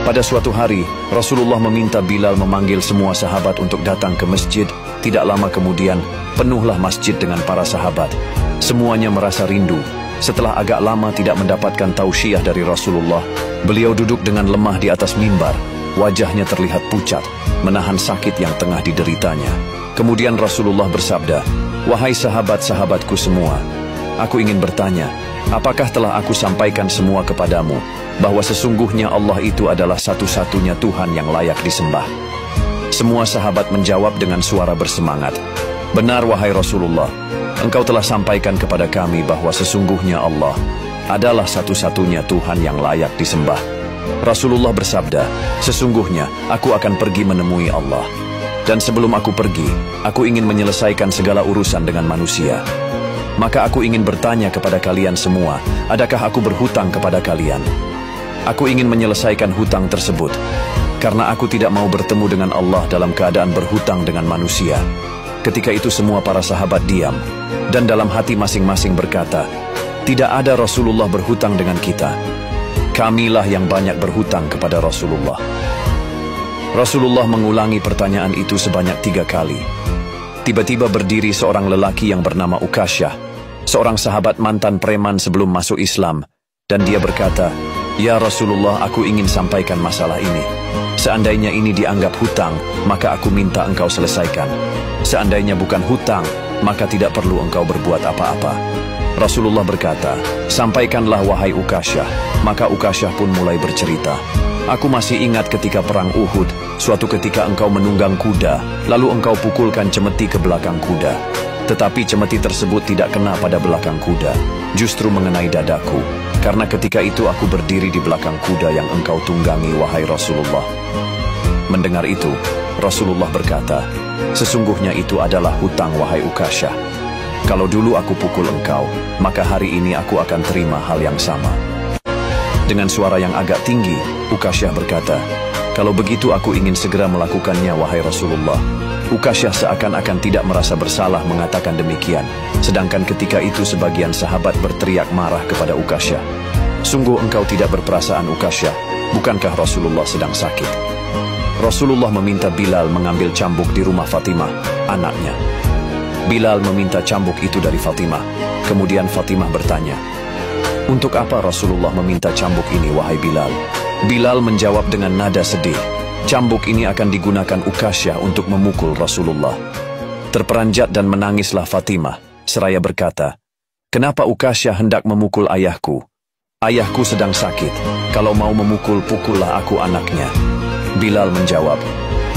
Pada suatu hari, Rasulullah meminta Bilal memanggil semua sahabat untuk datang ke masjid. Tidak lama kemudian, penuhlah masjid dengan para sahabat. Semuanya merasa rindu. Setelah agak lama tidak mendapatkan tausiah dari Rasulullah, beliau duduk dengan lemah di atas mimbar. Wajahnya terlihat pucat, menahan sakit yang tengah dideritanya. Kemudian Rasulullah bersabda, "Wahai sahabat-sahabatku semua, aku ingin bertanya, apakah telah aku sampaikan semua kepadamu, bahwa sesungguhnya Allah itu adalah satu-satunya Tuhan yang layak disembah?" Semua sahabat menjawab dengan suara bersemangat, "Benar wahai Rasulullah, engkau telah sampaikan kepada kami bahwa sesungguhnya Allah adalah satu-satunya Tuhan yang layak disembah." Rasulullah bersabda, "Sesungguhnya aku akan pergi menemui Allah. Dan sebelum aku pergi, aku ingin menyelesaikan segala urusan dengan manusia. Maka aku ingin bertanya kepada kalian semua, adakah aku berhutang kepada kalian? Aku ingin menyelesaikan hutang tersebut, karena aku tidak mau bertemu dengan Allah dalam keadaan berhutang dengan manusia." Ketika itu semua para sahabat diam, dan dalam hati masing-masing berkata, "Tidak ada Rasulullah berhutang dengan kita. Kamilah yang banyak berhutang kepada Rasulullah." Rasulullah mengulangi pertanyaan itu sebanyak 3 kali. Tiba-tiba berdiri seorang lelaki yang bernama Ukasyah, seorang sahabat mantan preman sebelum masuk Islam, dan dia berkata, "Ya Rasulullah, aku ingin sampaikan masalah ini. Seandainya ini dianggap hutang, maka aku minta engkau selesaikan. Seandainya bukan hutang, maka tidak perlu engkau berbuat apa-apa." Rasulullah berkata, "Sampaikanlah wahai Ukasyah." Maka Ukasyah pun mulai bercerita, "Aku masih ingat ketika perang Uhud, suatu ketika engkau menunggang kuda, lalu engkau pukulkan cemeti ke belakang kuda. Tetapi cemeti tersebut tidak kena pada belakang kuda, justru mengenai dadaku. Karena ketika itu aku berdiri di belakang kuda yang engkau tunggangi, wahai Rasulullah." Mendengar itu, Rasulullah berkata, "Sesungguhnya itu adalah hutang wahai Ukasyah. Kalau dulu aku pukul engkau, maka hari ini aku akan terima hal yang sama." Dengan suara yang agak tinggi, Ukasyah berkata, "Kalau begitu aku ingin segera melakukannya wahai Rasulullah." Ukasyah seakan-akan tidak merasa bersalah mengatakan demikian, sedangkan ketika itu sebagian sahabat berteriak marah kepada Ukasyah, "Sungguh engkau tidak berperasaan Ukasyah, bukankah Rasulullah sedang sakit?" Rasulullah meminta Bilal mengambil cambuk di rumah Fatimah, anaknya. Bilal meminta cambuk itu dari Fatimah. Kemudian Fatimah bertanya, "Untuk apa Rasulullah meminta cambuk ini wahai Bilal?" Bilal menjawab dengan nada sedih, "Cambuk ini akan digunakan Ukasyah untuk memukul Rasulullah." Terperanjat dan menangislah Fatimah, seraya berkata, "Kenapa Ukasyah hendak memukul ayahku? Ayahku sedang sakit, kalau mau memukul pukullah aku anaknya." Bilal menjawab,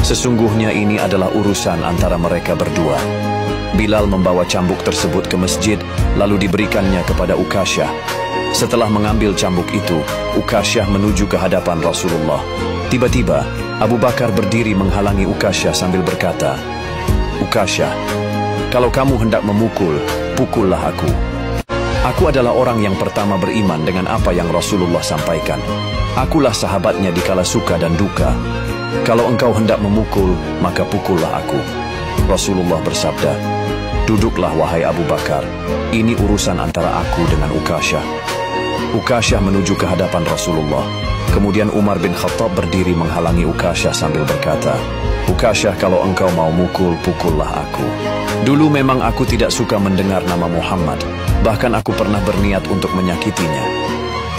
"Sesungguhnya ini adalah urusan antara mereka berdua." Bilal membawa cambuk tersebut ke masjid, lalu diberikannya kepada Ukasyah. Setelah mengambil cambuk itu, Ukasyah menuju ke hadapan Rasulullah. Tiba-tiba, Abu Bakar berdiri menghalangi Ukasyah sambil berkata, "Ukasyah, kalau kamu hendak memukul, pukullah aku. Aku adalah orang yang pertama beriman dengan apa yang Rasulullah sampaikan. Akulah sahabatnya di kala suka dan duka. Kalau engkau hendak memukul, maka pukullah aku." Rasulullah bersabda, "Duduklah wahai Abu Bakar, ini urusan antara aku dengan Ukasyah." Ukasyah menuju ke hadapan Rasulullah. Kemudian Umar bin Khattab berdiri menghalangi Ukasyah sambil berkata, "Ukasyah, kalau engkau mau mukul, pukullah aku. Dulu memang aku tidak suka mendengar nama Muhammad, bahkan aku pernah berniat untuk menyakitinya.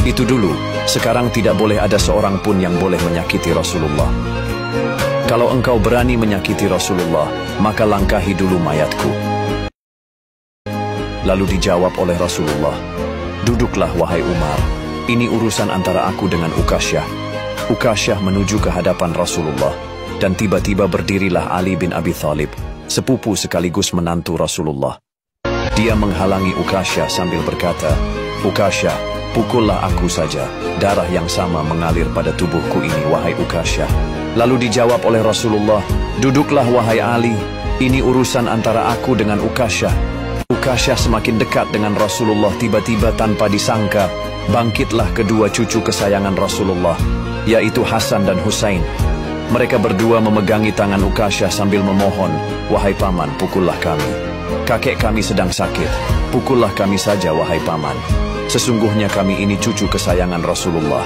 Itu dulu, sekarang tidak boleh ada seorang pun yang boleh menyakiti Rasulullah. Kalau engkau berani menyakiti Rasulullah, maka langkahi dulu mayatku." Lalu dijawab oleh Rasulullah, "Duduklah wahai Umar, ini urusan antara aku dengan Ukasyah." Ukasyah menuju ke hadapan Rasulullah, dan tiba-tiba berdirilah Ali bin Abi Thalib, sepupu sekaligus menantu Rasulullah. Dia menghalangi Ukasyah sambil berkata, "Ukasyah, pukullah aku saja, darah yang sama mengalir pada tubuhku ini wahai Ukasyah." Lalu dijawab oleh Rasulullah, "Duduklah wahai Ali, ini urusan antara aku dengan Ukasyah." Ukasyah semakin dekat dengan Rasulullah. Tiba-tiba tanpa disangka, bangkitlah kedua cucu kesayangan Rasulullah, yaitu Hasan dan Husain. Mereka berdua memegangi tangan Ukasyah sambil memohon, "Wahai paman, pukullah kami. Kakek kami sedang sakit, pukullah kami saja wahai paman. Sesungguhnya kami ini cucu kesayangan Rasulullah."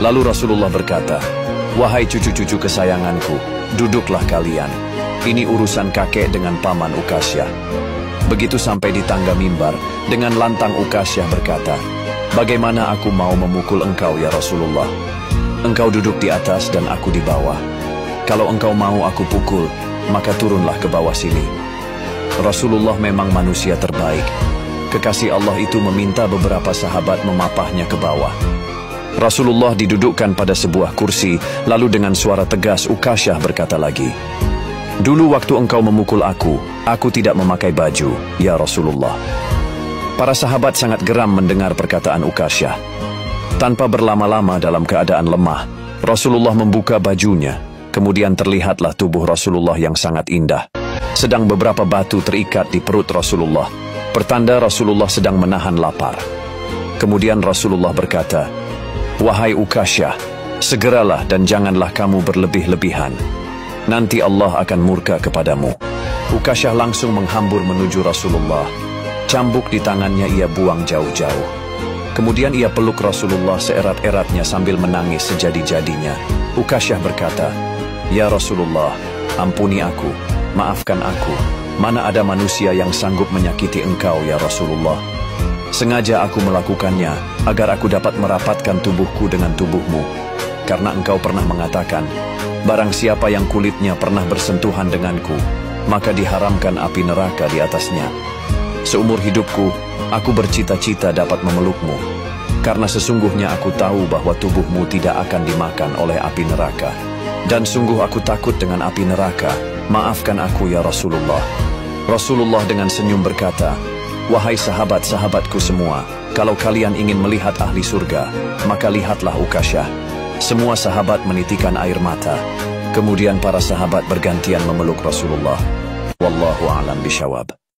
Lalu Rasulullah berkata, "Wahai cucu-cucu kesayanganku, duduklah kalian. Ini urusan kakek dengan paman Ukasyah." Begitu sampai di tangga mimbar, dengan lantang Ukasyah berkata, "Bagaimana aku mau memukul engkau ya Rasulullah? Engkau duduk di atas dan aku di bawah. Kalau engkau mau aku pukul, maka turunlah ke bawah sini." Rasulullah memang manusia terbaik. Kekasih Allah itu meminta beberapa sahabat memapahnya ke bawah. Rasulullah didudukkan pada sebuah kursi, lalu dengan suara tegas Ukasyah berkata lagi, "Dulu waktu engkau memukul aku tidak memakai baju, ya Rasulullah." Para sahabat sangat geram mendengar perkataan Ukasyah. Tanpa berlama-lama dalam keadaan lemah, Rasulullah membuka bajunya, kemudian terlihatlah tubuh Rasulullah yang sangat indah. Sedang beberapa batu terikat di perut Rasulullah, pertanda Rasulullah sedang menahan lapar. Kemudian Rasulullah berkata, "Wahai Ukasyah, segeralah dan janganlah kamu berlebih-lebihan. Nanti Allah akan murka kepadamu." Ukasyah langsung menghambur menuju Rasulullah. Cambuk di tangannya ia buang jauh-jauh. Kemudian ia peluk Rasulullah seerat-eratnya sambil menangis sejadi-jadinya. Ukasyah berkata, "Ya Rasulullah, ampuni aku, maafkan aku. Mana ada manusia yang sanggup menyakiti engkau ya Rasulullah. Sengaja aku melakukannya agar aku dapat merapatkan tubuhku dengan tubuhmu. Karena engkau pernah mengatakan, barang siapa yang kulitnya pernah bersentuhan denganku, maka diharamkan api neraka di atasnya. Seumur hidupku, aku bercita-cita dapat memelukmu. Karena sesungguhnya aku tahu bahwa tubuhmu tidak akan dimakan oleh api neraka. Dan sungguh aku takut dengan api neraka. Maafkan aku ya Rasulullah." Rasulullah dengan senyum berkata, "Wahai sahabat-sahabatku semua, kalau kalian ingin melihat ahli surga, maka lihatlah Ukasyah." Semua sahabat menitikan air mata. Kemudian para sahabat bergantian memeluk Rasulullah. Wallahu a'lam bishawab.